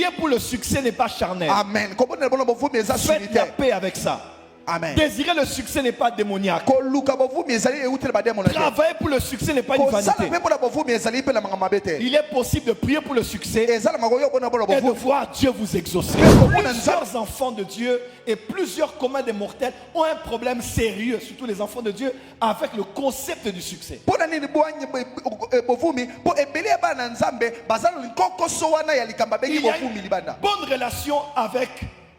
Prier pour le succès n'est pas charnel. Amen. Faites la paix avec ça. Amen. Désirer le succès n'est pas démoniaque. Travailler pour le succès n'est pas une vanité. Il est possible de prier pour le succès et de voir Dieu vous exaucer. Plusieurs enfants de Dieu et plusieurs communs des mortels ont un problème sérieux, surtout les enfants de Dieu, avec le concept du succès. Il y a une bonne relation avec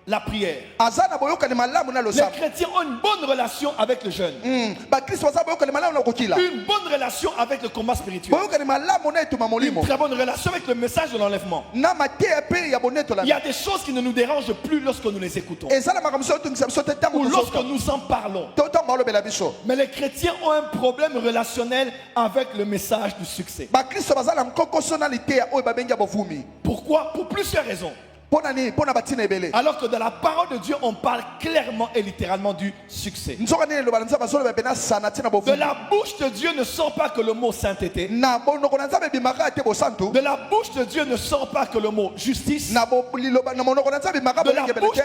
la prière. Les chrétiens ont une bonne relation avec le jeûne. Une bonne relation avec le combat spirituel. Une très bonne relation avec le message de l'enlèvement. Il y a des choses qui ne nous dérangent plus lorsque nous les écoutons ou lorsque nous en parlons. Mais les chrétiens ont un problème relationnel avec le message du succès. Pourquoi? Pour plusieurs raisons. Alors que dans la parole de Dieu, on parle clairement et littéralement du succès. De la bouche de Dieu ne sort pas que le mot sainteté. De la bouche de Dieu ne sort pas que le mot justice. De la bouche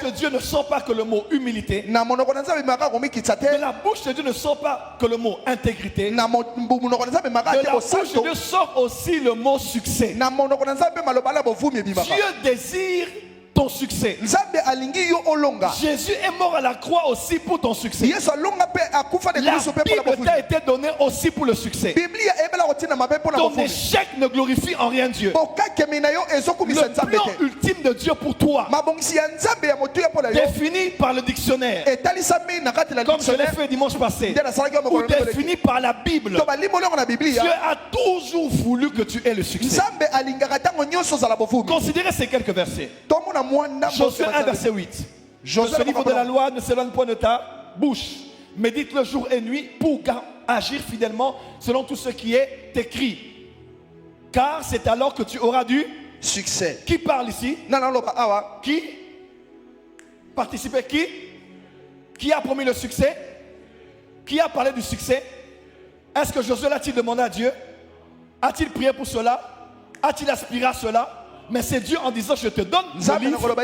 de Dieu ne sort pas que le mot humilité. De la bouche de Dieu ne sort pas que le mot intégrité. De la bouche de Dieu sort aussi le mot succès. Dieu désire ton succès. Jésus est mort à la croix aussi pour ton succès. La Bible t'a été donnée aussi pour le succès. Ton échec ne glorifie en rien Dieu. Le plan ultime de Dieu pour toi, défini par le dictionnaire, comme je l'ai fait dimanche passé, ou défini par la Bible, Dieu a toujours voulu que tu aies le succès. Considérez ces quelques versets. Josué 1 verset 8. Ce livre de la loi ne s'éloigne point de ta bouche. Médite le jour et nuit pour agir fidèlement selon tout ce qui est écrit. Car c'est alors que tu auras du succès. Qui parle ici? Qui? Participer qui? Qui a promis le succès? Qui a parlé du succès? Est-ce que Josué l'a-t-il demandé à Dieu? A-t-il prié pour cela? A-t-il aspiré à cela? Mais c'est Dieu en disant je te donne ce livre,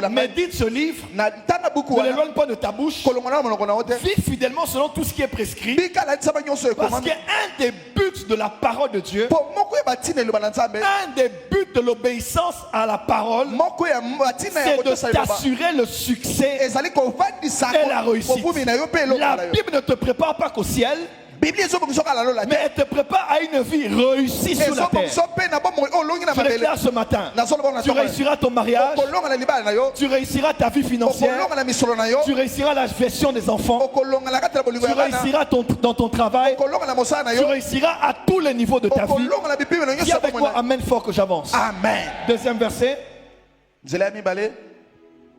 médite ce livre, ne l'éloigne pas de ta bouche, vis fidèlement selon tout ce qui est prescrit. Parce qu'un des buts de la parole de Dieu, un des buts de l'obéissance à la parole, c'est de t'assurer le succès et la réussite. La Bible ne te prépare pas qu'au ciel, mais elle te prépare à une vie réussie sur la terre. Je déclare ce matin, tu réussiras ton mariage, tu réussiras ta vie financière, tu réussiras la gestion des enfants, tu réussiras dans ton travail, tu réussiras à tous les niveaux de ta vie. Dis avec moi, amen fort que j'avance. Amen. Deuxième verset.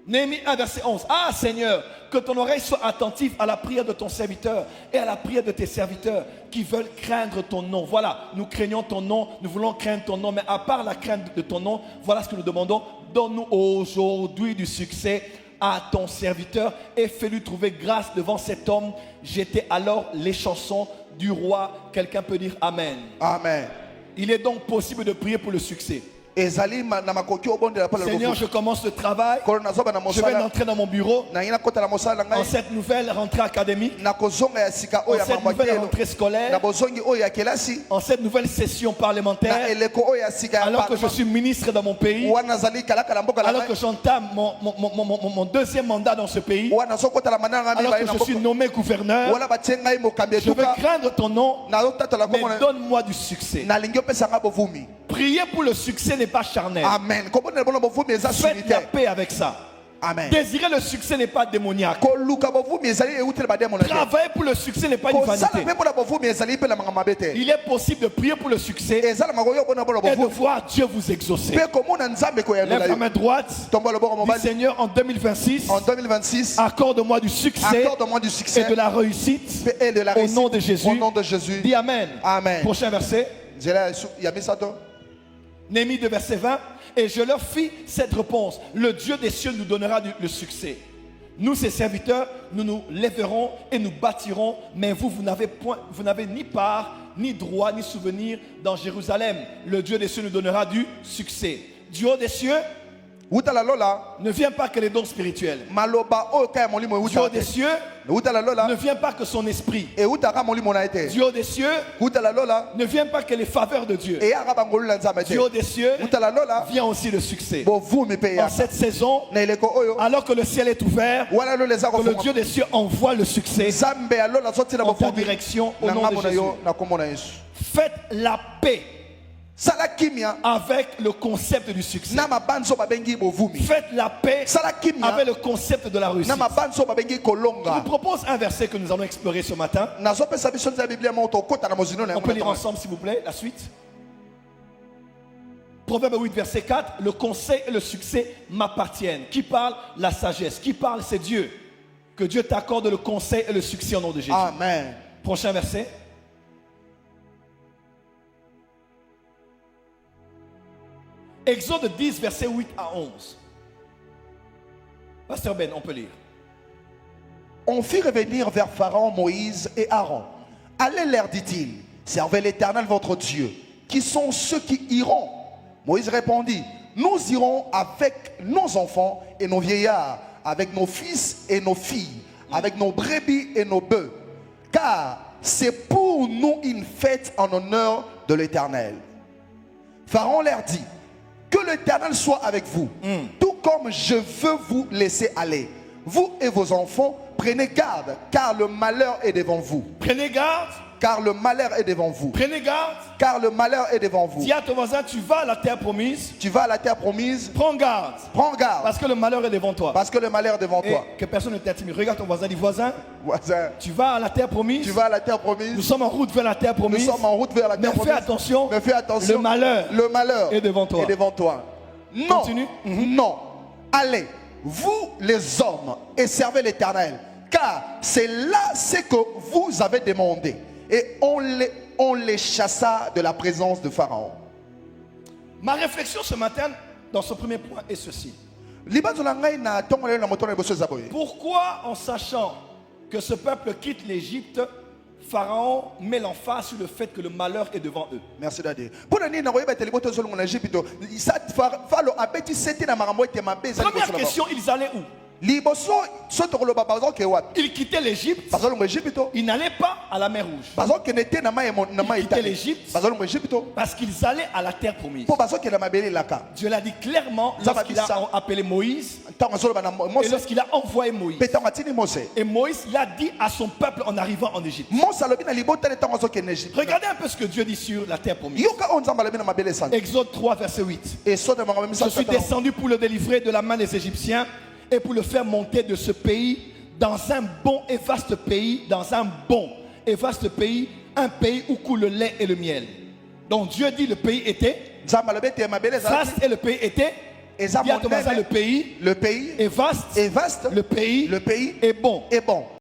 Néhémie 1 verset 11. Ah Seigneur, que ton oreille soit attentive à la prière de ton serviteur et à la prière de tes serviteurs qui veulent craindre ton nom. Voilà, nous craignons ton nom, nous voulons craindre ton nom, mais à part la crainte de ton nom, voilà ce que nous demandons. Donne-nous aujourd'hui du succès à ton serviteur et fais-lui trouver grâce devant cet homme. J'étais alors les chansons du roi. Quelqu'un peut dire Amen. Amen. Il est donc possible de prier pour le succès. Seigneur, je commence le travail. Je vais entrer dans mon bureau. En cette nouvelle rentrée académique, en cette nouvelle rentrée scolaire, en cette nouvelle session parlementaire, alors que je suis ministre dans mon pays, alors que j'entame mon deuxième mandat dans ce pays, alors que je suis nommé gouverneur, je veux craindre ton nom, mais donne-moi du succès. Prier pour le succès n'est pas charnel. Amen. Faites la paix avec ça. Amen. Désirer le succès n'est pas démoniaque. Travailler pour le succès n'est pas une vanité. Il est possible de prier pour le succès et de voir Dieu vous exaucer. Lève la main droite. Dis Seigneur, en 2026, accorde-moi du succès et de la réussite au nom de Jésus. Dis Amen. Amen. Prochain verset. Néhémie 2 verset 20. Et je leur fis cette réponse. Le Dieu des cieux nous donnera le succès. Nous, ses serviteurs, nous nous lèverons et nous bâtirons. Mais vous n'avez ni part, ni droit, ni souvenir dans Jérusalem. Le Dieu des cieux nous donnera du succès. Du haut des cieux, ne vient pas que les dons spirituels. Dieu des cieux ne vient pas que son esprit. Dieu des cieux ne vient pas que les faveurs de Dieu. Dieu des cieux vient aussi le succès. En cette saison, alors que le ciel est ouvert, que le Dieu des cieux envoie le succès en ta direction au nom de Jésus. Faites la paix avec le concept du succès. Faites la paix avec le concept de la réussite. Je vous propose un verset que nous allons explorer ce matin. On peut lire ensemble s'il vous plaît la suite. Proverbe 8 verset 4. Le conseil et le succès m'appartiennent. Qui parle? La sagesse. Qui parle? C'est Dieu. Que Dieu t'accorde le conseil et le succès au nom de Jésus. Amen. Prochain verset. Exode 10, versets 8 à 11. Pasteur Ben, on peut lire. On fit revenir vers Pharaon Moïse et Aaron. Allez, leur dit-il, servez l'Éternel votre Dieu. Qui sont ceux qui iront? Moïse répondit, nous irons avec nos enfants et nos vieillards, avec nos fils et nos filles, avec nos brebis et nos bœufs, car c'est pour nous une fête en honneur de l'Éternel. Pharaon leur dit, que l'Éternel soit avec vous, tout comme je veux vous laisser aller. Vous et vos enfants, prenez garde, car le malheur est devant vous. Prenez garde. Car le malheur est devant vous. Prenez garde. Car le malheur est devant vous. Dis à ton voisin, tu vas à la terre promise. Tu vas à la terre promise. Prends garde. Prends garde. Parce que le malheur est devant toi. Parce que le malheur est devant toi. Que personne ne t'intimide. Regarde ton voisin, dis voisin. Voisin. Tu vas à la terre promise. Tu vas à la terre promise. Nous sommes en route vers la terre promise. Nous sommes en route vers la terre promise. Mais fais attention. Mais fais attention. Le malheur est devant toi. Est devant toi. Non. Continue. Non. Allez, vous les hommes, et servez l'Éternel. Car c'est là ce que vous avez demandé. Et on les chassa de la présence de Pharaon. Ma réflexion ce matin dans ce premier point est ceci. Pourquoi en sachant que ce peuple quitte l'Égypte, Pharaon met l'emphase sur le fait que le malheur est devant eux? Merci Daddy. Première question, ils allaient où? Ils quittaient l'Égypte. Ils n'allaient pas à la mer Rouge. Ils quittaient l'Égypte parce qu'ils allaient à la terre promise. Dieu l'a dit clairement lorsqu'il a appelé Moïse et lorsqu'il a envoyé Moïse. Et Moïse l'a dit à son peuple en arrivant en Égypte. Regardez un peu ce que Dieu dit sur la terre promise. Exode 3 verset 8. Je suis descendu pour le délivrer de la main des Égyptiens et pour le faire monter de ce pays dans un bon et vaste pays, un pays où coule le lait et le miel. Donc Dieu dit le pays était vaste et le pays était. Dis à ton voisin, le pays est vaste, le pays est bon.